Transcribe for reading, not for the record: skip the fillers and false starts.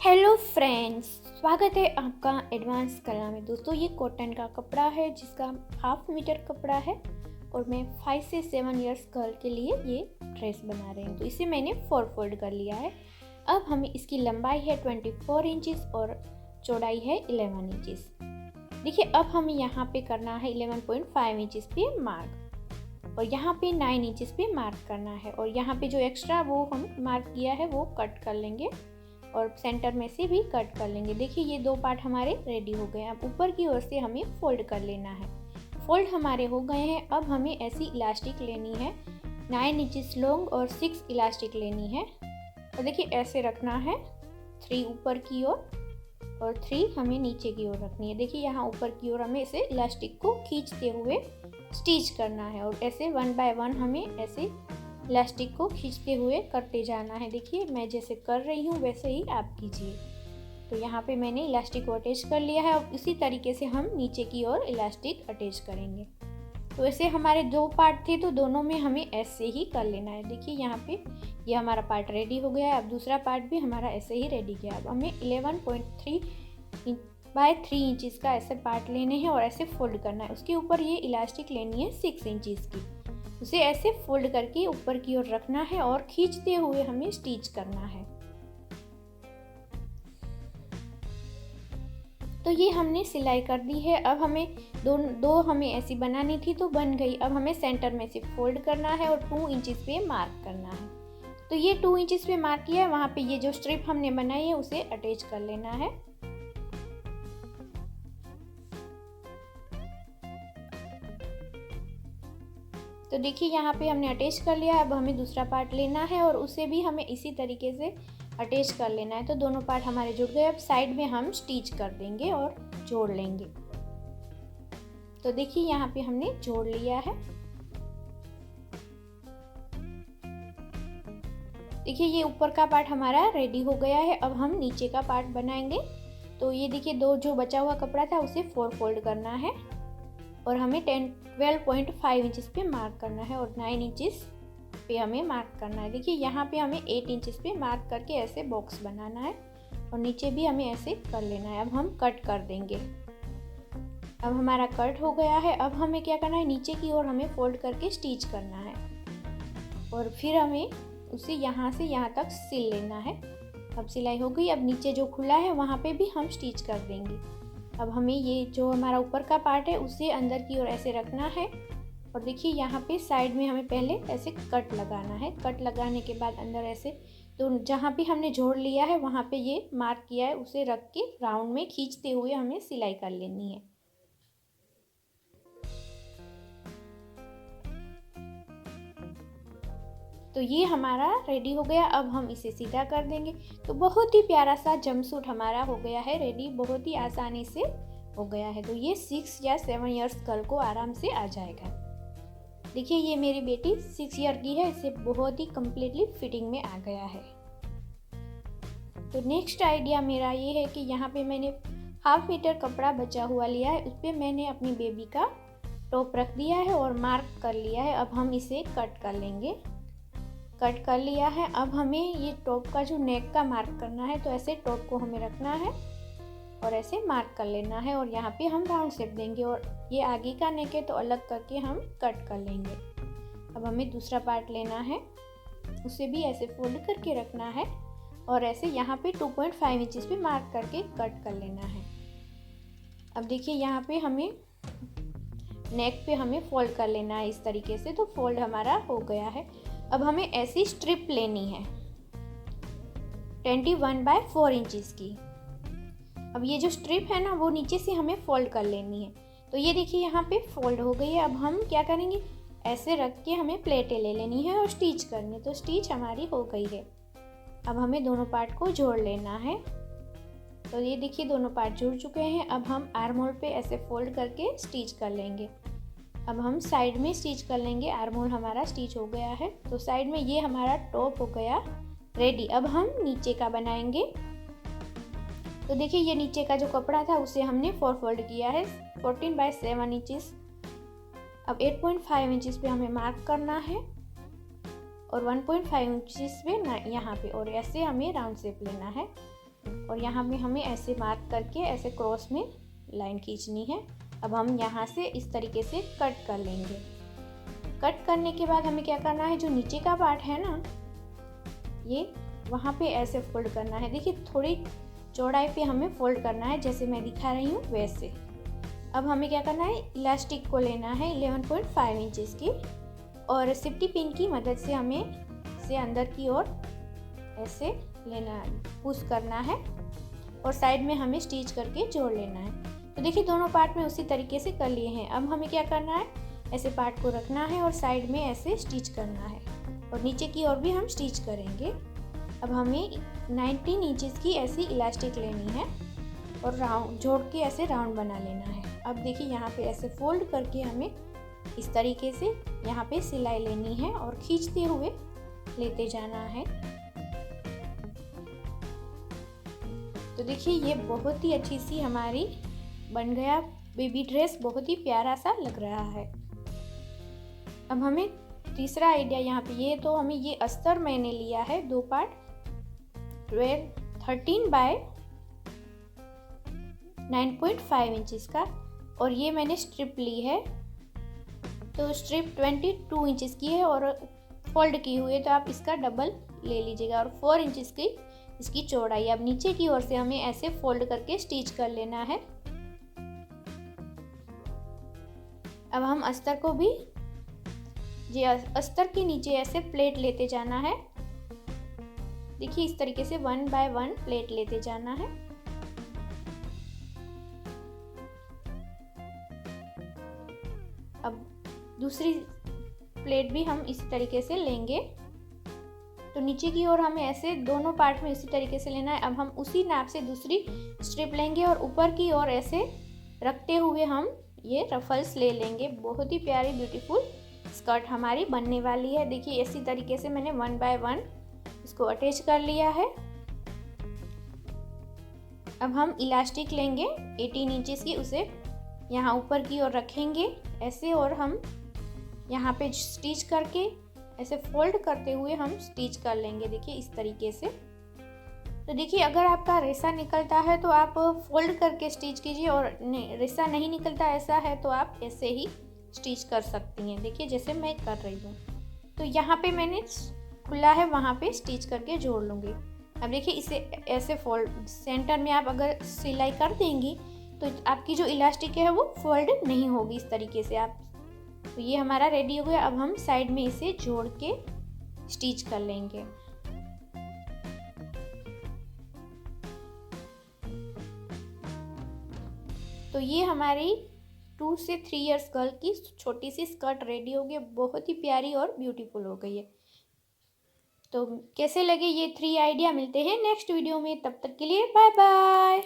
Hello friends, स्वागत है आपका एडवांस कला में। दोस्तों, ये कॉटन का कपड़ा है जिसका 1/2 मीटर कपड़ा है और मैं 5 से 7 इयर्स गर्ल के लिए ये ड्रेस बना रही हूँ। तो इसे मैंने 4 फोल्ड कर लिया है। अब हमें इसकी लंबाई है 24 इंचेस और चौड़ाई है 11 इंचेस। देखिए, अब हमें यहाँ पे करना है 11.5 इंचेस पे मार्क और यहाँ पे 9 इंचेस पे मार्क करना है और यहाँ पे जो एक्स्ट्रा वो हम मार्क किया है वो कट कर लेंगे और सेंटर में से भी कट कर लेंगे। देखिए, ये 2 पार्ट हमारे रेडी हो गए हैं। अब ऊपर की ओर से हमें फोल्ड कर लेना है। फोल्ड हमारे हो गए हैं। अब हमें ऐसी इलास्टिक लेनी है 9 इंचेस लॉन्ग और 6 इलास्टिक लेनी है और देखिए ऐसे रखना है। 3 ऊपर की ओर और 3 हमें नीचे की ओर रखनी है। देखिए, यहाँ ऊपर की ओर हमें इसे इलास्टिक को खींचते हुए स्टिच करना है और ऐसे 1 बाय 1 हमें ऐसे इलास्टिक को खींचते हुए करते जाना है। देखिए, मैं जैसे कर रही हूँ वैसे ही आप कीजिए। तो यहाँ पे मैंने इलास्टिक को अटैच कर लिया है और इसी तरीके से हम नीचे की ओर इलास्टिक अटैच करेंगे। तो ऐसे हमारे 2 पार्ट थे तो दोनों में हमें ऐसे ही कर लेना है। देखिए, यहाँ पे ये हमारा पार्ट रेडी हो गया है। अब दूसरा पार्ट भी हमारा ऐसे ही रेडी किया। अब हमें 11.3 बाय 3 इंचज़ का ऐसे पार्ट लेने हैं और ऐसे फोल्ड करना है। उसके ऊपर ये इलास्टिक लेनी है 6 इंचज़ की। उसे ऐसे फोल्ड करके ऊपर की ओर रखना है और खींचते हुए हमें स्टिच करना है। तो ये हमने सिलाई कर दी है। अब हमें दो हमें ऐसी बनानी थी तो बन गई। अब हमें सेंटर में से फोल्ड करना है और 2 इंचेस पे मार्क करना है। तो ये 2 इंचेस पे मार्क किया है। वहाँ पे ये जो स्ट्रिप हमने बनाई है उसे अटैच कर लेना है। तो देखिए, यहाँ पे हमने अटैच कर लिया है। अब हमें दूसरा पार्ट लेना है और उसे भी हमें इसी तरीके से अटैच कर लेना है। तो दोनों पार्ट हमारे जुड़ गए। अब साइड में हम स्टिच कर देंगे और जोड़ लेंगे। तो देखिए, यहाँ पे हमने जोड़ लिया है। देखिए, ये ऊपर का पार्ट हमारा रेडी हो गया है। अब हम नीचे का पार्ट बनाएंगे। तो ये देखिए, जो बचा हुआ कपड़ा था उसे 4 फोल्ड करना है और हमें 12.5 इंचेस पे मार्क करना है और 9 इंचेस पे हमें मार्क करना है। देखिए, यहाँ पे हमें 8 इंचेस पे मार्क करके ऐसे बॉक्स बनाना है और नीचे भी हमें ऐसे कर लेना है। अब हम कट कर देंगे। अब हमारा कट हो गया है। अब हमें क्या करना है, नीचे की ओर हमें फोल्ड करके स्टिच करना है और फिर हमें उसे यहाँ से यहाँ तक सिल लेना है। अब सिलाई हो गई। अब नीचे जो खुला है वहाँ पे भी हम स्टिच कर देंगे। अब हमें ये जो हमारा ऊपर का पार्ट है उसे अंदर की ओर ऐसे रखना है और देखिए, यहाँ पे साइड में हमें पहले ऐसे कट लगाना है। कट लगाने के बाद अंदर ऐसे, तो जहाँ भी हमने जोड़ लिया है वहाँ पे ये मार्क किया है उसे रख के राउंड में खींचते हुए हमें सिलाई कर लेनी है। तो ये हमारा रेडी हो गया। अब हम इसे सीधा कर देंगे। तो बहुत ही प्यारा सा जंपसूट हमारा हो गया है रेडी। बहुत ही आसानी से हो गया है। तो ये 6 या 7 इयर्स गर्ल को आराम से आ जाएगा। देखिए, ये मेरी बेटी 6 ईयर की है। इसे बहुत ही कम्प्लीटली फिटिंग में आ गया है। तो नेक्स्ट आइडिया मेरा ये है कि यहाँ पे मैंने 1/2 मीटर कपड़ा बचा हुआ लिया है। उस पर मैंने अपनी बेबी का टॉप रख दिया है और मार्क कर लिया है। अब हम इसे कट कर लेंगे। कट कर लिया है। अब हमें ये टॉप का जो नेक का मार्क करना है। तो ऐसे टॉप को हमें रखना है और ऐसे मार्क कर लेना है और यहाँ पे हम राउंड शेप देंगे और ये आगे का नेक है तो अलग करके हम कट कर लेंगे। अब हमें दूसरा पार्ट लेना है, उसे भी ऐसे फोल्ड करके रखना है और ऐसे यहाँ पे 2.5 इंचेस पे मार्क करके कट कर लेना है। अब देखिए, यहाँ पे हमें नेक पे हमें फोल्ड कर लेना है इस तरीके से। तो फोल्ड हमारा हो गया है। अब हमें ऐसी स्ट्रिप लेनी है 21 बाय 4 इंचेस की। अब ये जो स्ट्रिप है ना वो नीचे से हमें फोल्ड कर लेनी है। तो ये देखिए, यहाँ पे फोल्ड हो गई है। अब हम क्या करेंगे, ऐसे रख के हमें प्लेटें ले लेनी है और स्टिच करनी है। तो स्टिच हमारी हो गई है। अब हमें दोनों पार्ट को जोड़ लेना है। तो ये देखिए, दोनों पार्ट जुड़ चुके हैं। अब हम आर्म होल पे ऐसे फोल्ड करके स्टिच कर लेंगे। अब हम साइड में स्टिच कर लेंगे। आर्म होल हमारा स्टिच हो गया है। तो साइड में ये हमारा टॉप हो गया रेडी। अब हम नीचे का बनाएंगे। तो देखिए, ये नीचे का जो कपड़ा था उसे हमने 4 फोल्ड किया है 14 बाय 7 इंचेस। अब 8.5 इंचेस पे हमें मार्क करना है और 1.5 इंचेस पे यहाँ पे और ऐसे हमें राउंड शेप लेना है। और यहाँ पे हमें ऐसे मार्क करके ऐसे क्रॉस में लाइन खींचनी है। अब हम यहाँ से इस तरीके से कट कर लेंगे। कट करने के बाद हमें क्या करना है, जो नीचे का पार्ट है ना, ये वहाँ पे ऐसे फोल्ड करना है। देखिए थोड़ी चौड़ाई पे हमें फोल्ड करना है, जैसे मैं दिखा रही हूँ वैसे। अब हमें क्या करना है, इलास्टिक को लेना है 11.5 इंचेस की, और सेफ्टी पिन की मदद से हमें इसे अंदर की ओर ऐसे लेना है, पुश करना है, और साइड में हमें स्टिच करके जोड़ लेना है। तो देखिए दोनों पार्ट में उसी तरीके से कर लिए हैं। अब हमें क्या करना है, ऐसे पार्ट को रखना है और साइड में ऐसे स्टिच करना है, और नीचे की ओर भी हम स्टिच करेंगे। अब हमें 19 इंचेस की ऐसी इलास्टिक लेनी है और राउंड जोड़ के ऐसे राउंड बना लेना है। अब देखिए यहाँ पे ऐसे फोल्ड करके हमें इस तरीके से यहाँ पे सिलाई लेनी है और खींचते हुए लेते जाना है। तो देखिए ये बहुत ही अच्छी सी हमारी बन गया बेबी ड्रेस, बहुत ही प्यारा सा लग रहा है। अब हमें तीसरा आइडिया यहाँ पे, ये तो हमें ये अस्तर मैंने लिया है 2 पार्ट 13 बाय 9.5 इंचेस का, और ये मैंने स्ट्रिप ली है। तो स्ट्रिप 22 इंचेस की है और फोल्ड की हुई है, तो आप इसका डबल ले लीजिएगा, और 4 इंचेस की इसकी चौड़ाई। अब नीचे की ओर से हमें ऐसे फोल्ड करके स्टिच कर लेना है। अब हम अस्तर को भी ये अस्तर के नीचे ऐसे प्लेट लेते जाना है। देखिए इस तरीके से 1 बाय 1 प्लेट लेते जाना है। अब दूसरी प्लेट भी हम इसी तरीके से लेंगे। तो नीचे की ओर हमें ऐसे दोनों पार्ट में इसी तरीके से लेना है। अब हम उसी नाप से दूसरी स्ट्रिप लेंगे और ऊपर की ओर ऐसे रखते हुए हम ये रफल्स ले लेंगे। बहुत ही प्यारी ब्यूटीफुल स्कर्ट हमारी बनने वाली है। देखिए इसी तरीके से मैंने 1 बाय 1 इसको अटैच कर लिया है। अब हम इलास्टिक लेंगे 18 इंचेस की, उसे यहाँ ऊपर की ओर रखेंगे ऐसे, और हम यहाँ पे स्टिच करके ऐसे फोल्ड करते हुए हम स्टिच कर लेंगे। देखिए इस तरीके से। तो देखिए अगर आपका रेसा निकलता है तो आप फोल्ड करके स्टिच कीजिए, और रेसा नहीं निकलता ऐसा है तो आप ऐसे ही स्टिच कर सकती हैं। देखिए जैसे मैं कर रही हूँ। तो यहाँ पे मैंने खुला है, वहाँ पे स्टिच करके जोड़ लूँगी। अब देखिए इसे ऐसे फोल्ड सेंटर में आप अगर सिलाई कर देंगी तो आपकी जो इलास्टिक है वो फोल्ड नहीं होगी इस तरीके से आप। तो ये हमारा रेडी हो गया। अब हम साइड में इसे जोड़ के स्टिच कर लेंगे। तो ये हमारी 2 से 3 इयर्स गर्ल की छोटी सी स्कर्ट रेडी हो गई। बहुत ही प्यारी और ब्यूटीफुल हो गई है। तो कैसे लगे ये 3 आइडिया, मिलते हैं नेक्स्ट वीडियो में। तब तक के लिए बाय बाय।